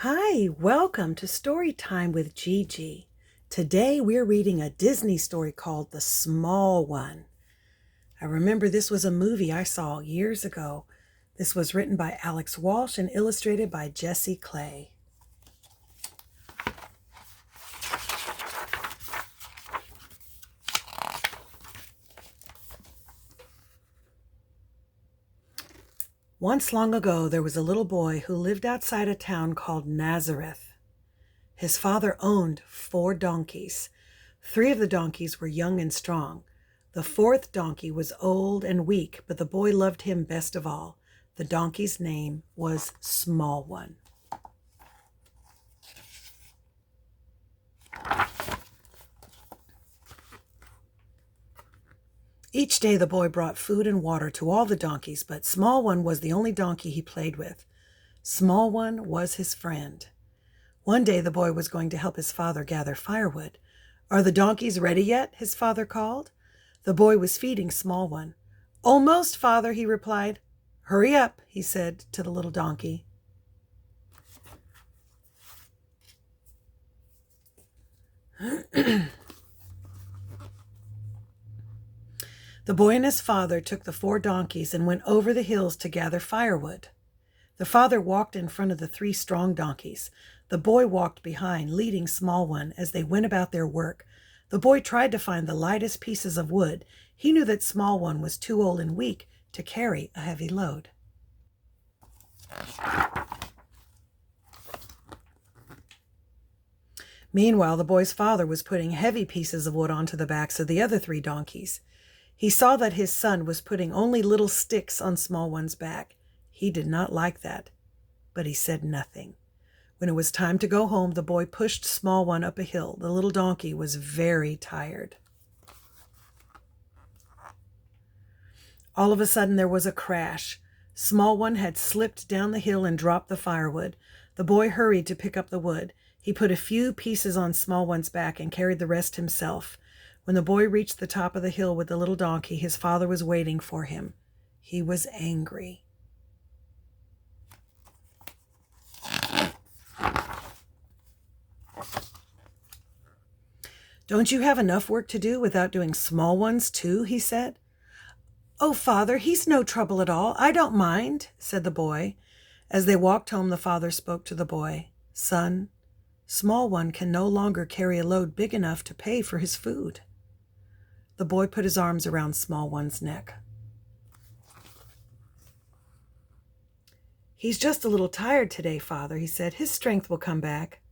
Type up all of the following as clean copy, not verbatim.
Hi, welcome to Story Time with Gigi. Today we're reading a Disney story called The Small One. I remember this was a movie I saw years ago. This was written by Alex Walsh and illustrated by Jesse Clay. Once long ago, there was a little boy who lived outside a town called Nazareth. His father owned 4 donkeys. 3 of the donkeys were young and strong. The 4th donkey was old and weak, but the boy loved him best of all. The donkey's name was Small One. Each day the boy brought food and water to all the donkeys, but Small One was the only donkey he played with. Small One was his friend. One day the boy was going to help his father gather firewood. "Are the donkeys ready yet?" his father called. The boy was feeding Small One. "Almost, father," he replied. "Hurry up," he said to the little donkey. The boy and his father took the 4 donkeys and went over the hills to gather firewood. The father walked in front of the 3 strong donkeys. The boy walked behind, leading Small One as they went about their work. The boy tried to find the lightest pieces of wood. He knew that Small One was too old and weak to carry a heavy load. Meanwhile, the boy's father was putting heavy pieces of wood onto the backs of the other 3 donkeys. He saw that his son was putting only little sticks on Small One's back. He did not like that, but he said nothing. When it was time to go home, the boy pushed Small One up a hill. The little donkey was very tired. All of a sudden, there was a crash. Small One had slipped down the hill and dropped the firewood. The boy hurried to pick up the wood. He put a few pieces on Small One's back and carried the rest himself. When the boy reached the top of the hill with the little donkey, his father was waiting for him. He was angry. "Don't you have enough work to do without doing small ones too?" he said. "Oh, father, he's no trouble at all. I don't mind," said the boy. As they walked home, the father spoke to the boy. "Son, Small One can no longer carry a load big enough to pay for his food." The boy put his arms around Small One's neck. "He's just a little tired today, father," he said. "His strength will come back."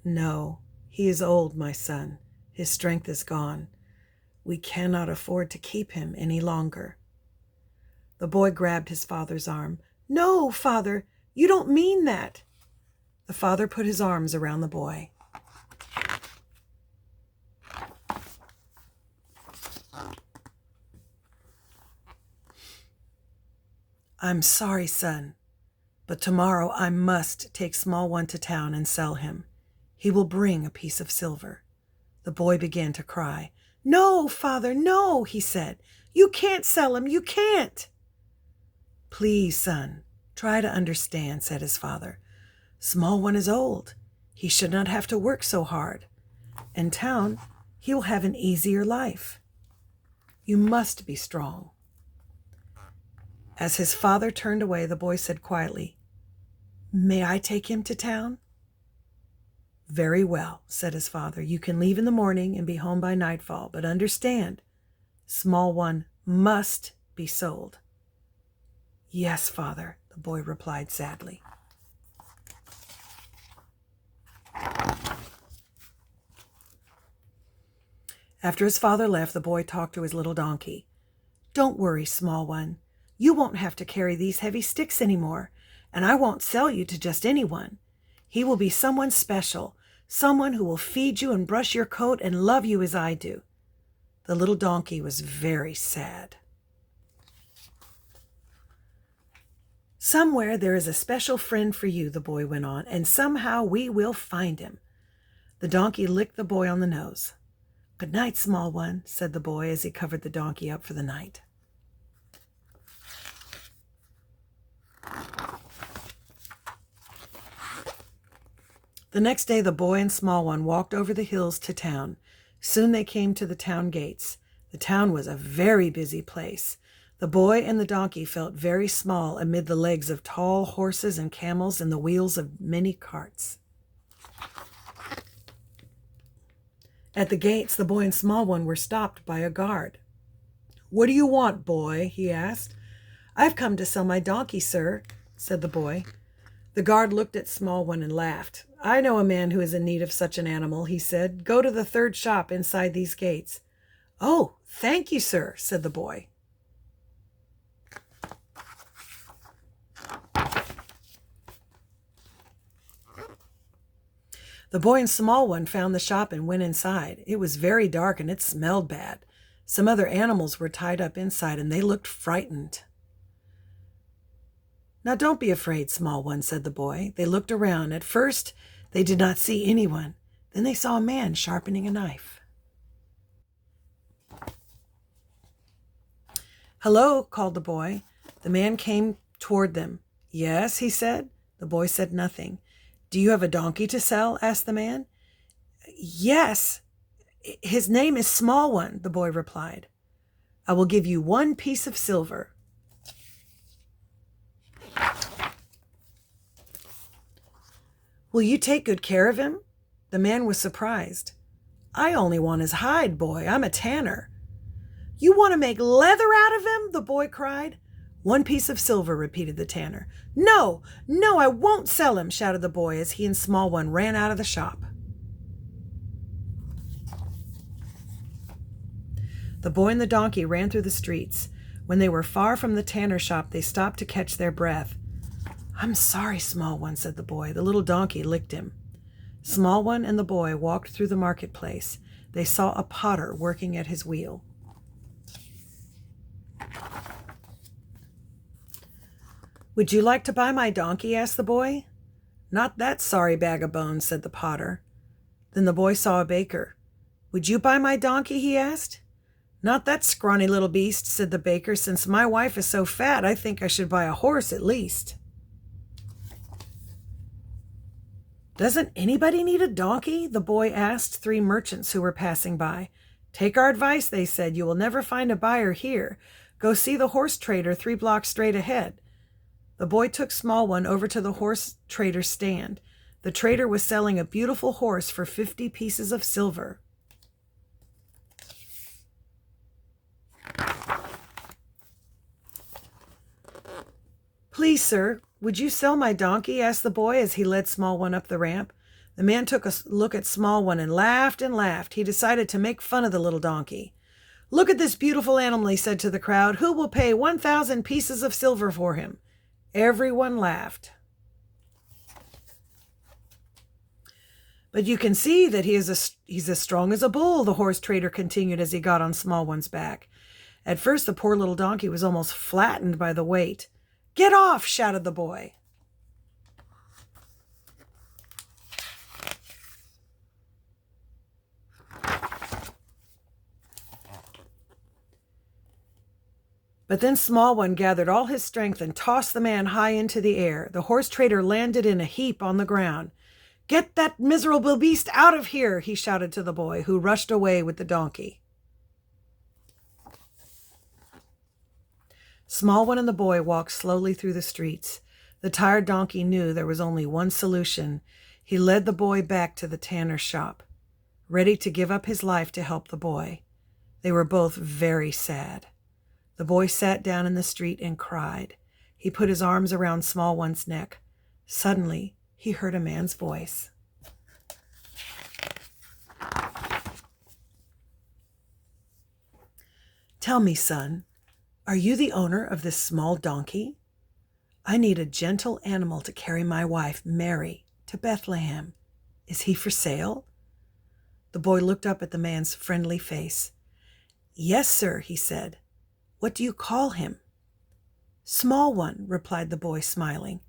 "No, he is old, my son. His strength is gone. We cannot afford to keep him any longer." The boy grabbed his father's arm. "No, father, you don't mean that." The father put his arms around the boy. "I'm sorry, son, but tomorrow I must take Small One to town and sell him. He will bring a piece of silver." The boy began to cry. "No, father, no," he said. "You can't sell him. You can't." "Please, son, try to understand," said his father. "Small One is old. He should not have to work so hard. In town, he will have an easier life. You must be strong." As his father turned away, the boy said quietly, "May I take him to town?" "Very well," said his father. "You can leave in the morning and be home by nightfall, but understand, Small One must be sold." "Yes, father," the boy replied sadly. After his father left, the boy talked to his little donkey. "Don't worry, Small One. You won't have to carry these heavy sticks anymore, and I won't sell you to just anyone. He will be someone special, someone who will feed you and brush your coat and love you as I do." The little donkey was very sad. "Somewhere there is a special friend for you," the boy went on, "and somehow we will find him." The donkey licked the boy on the nose. "Good night, Small One," said the boy as he covered the donkey up for the night. The next day the boy and small one walked over the hills to town. Soon they came to the town gates. The town was a very busy place. The boy and the donkey felt very small amid the legs of tall horses and camels and the wheels of many carts. At the gates, the boy and small one were stopped by a guard. "What do you want, boy?" he asked. "I've come to sell my donkey, sir," said the boy. The guard looked at small one and laughed. "I know a man who is in need of such an animal," he said. "Go to the third shop inside these gates." "Oh, thank you, sir," said the boy. The boy and small one found the shop and went inside. It was very dark and it smelled bad. Some other animals were tied up inside and they looked frightened. "Now don't be afraid, small one," said the boy. They looked around. At first, they did not see anyone. Then they saw a man sharpening a knife. "Hello," called the boy. The man came toward them. "Yes," he said. The boy said nothing. "Do you have a donkey to sell?" asked the man. "Yes. His name is Small One," the boy replied. "I will give you 1 piece of silver." "Will you take good care of him?" The man was surprised. "I only want his hide, boy. I'm a tanner." "You want to make leather out of him?" the boy cried. 1 piece of silver," repeated the tanner. No, I won't sell him," shouted the boy as he and Small One ran out of the shop. The boy and the donkey ran through the streets. When they were far from the tanner shop, they stopped to catch their breath. "I'm sorry, Small One," said the boy. The little donkey licked him. Small One and the boy walked through the marketplace. They saw a potter working at his wheel. "Would you like to buy my donkey?" asked the boy. "Not that sorry bag of bones," said the potter. Then the boy saw a baker. "Would you buy my donkey?" he asked. "Not that scrawny little beast," said the baker. "Since my wife is so fat, I think I should buy a horse at least." "Doesn't anybody need a donkey?" the boy asked 3 merchants who were passing by. "Take our advice," they said. "You will never find a buyer here. Go see the horse trader 3 blocks straight ahead." The boy took Small One over to the horse trader's stand. The trader was selling a beautiful horse for 50 pieces of silver. "Please, sir, would you sell my donkey?" asked the boy as he led Small One up the ramp. The man took a look at Small One and laughed and laughed. He decided to make fun of the little donkey. "Look at this beautiful animal," he said to the crowd. "Who will pay 1,000 pieces of silver for him?" Everyone laughed. "But you can see that he's as strong as a bull," the horse trader continued as he got on Small One's back. At first, the poor little donkey was almost flattened by the weight. "Get off!" shouted the boy. But then Small One gathered all his strength and tossed the man high into the air. The horse trader landed in a heap on the ground. "Get that miserable beast out of here!" he shouted to the boy, who rushed away with the donkey. Small One and the boy walked slowly through the streets. The tired donkey knew there was only one solution. He led the boy back to the tanner's shop, ready to give up his life to help the boy. They were both very sad. The boy sat down in the street and cried. He put his arms around Small One's neck. Suddenly, he heard a man's voice. "Tell me, son, are you the owner of this small donkey? I need a gentle animal to carry my wife, Mary, to Bethlehem. Is he for sale?" The boy looked up at the man's friendly face. "Yes, sir," he said. "What do you call him?" "Small One," replied the boy, smiling.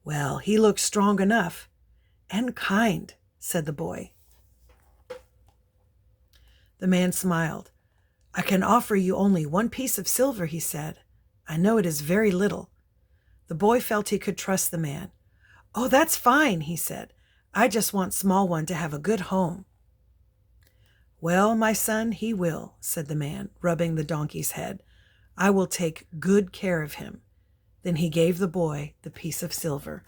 "Well, he looks strong enough." "And kind," said the boy. The man smiled. "I can offer you only 1 piece of silver," he said. "I know it is very little." The boy felt he could trust the man. "Oh, that's fine," he said. I just want small one to have a good home." "Well, my son, he will," said the man, rubbing the donkey's head. "I will take good care of him." Then he gave the boy the piece of silver.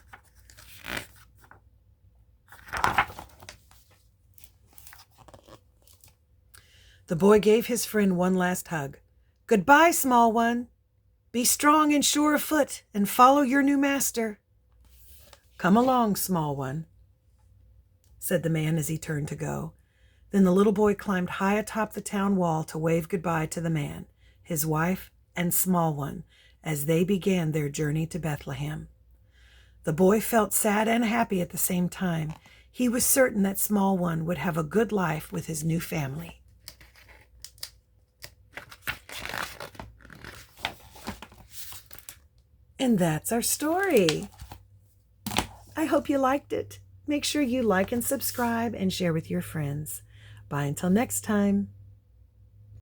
The boy gave his friend one last hug. "Goodbye, small one. Be strong and sure of foot, and follow your new master." "Come along, small one," said the man as he turned to go. Then the little boy climbed high atop the town wall to wave goodbye to the man, his wife, and small one as they began their journey to Bethlehem. The boy felt sad and happy at the same time. He was certain that small one would have a good life with his new family. And that's our story. I hope you liked it. Make sure you like and subscribe and share with your friends. Bye until next time.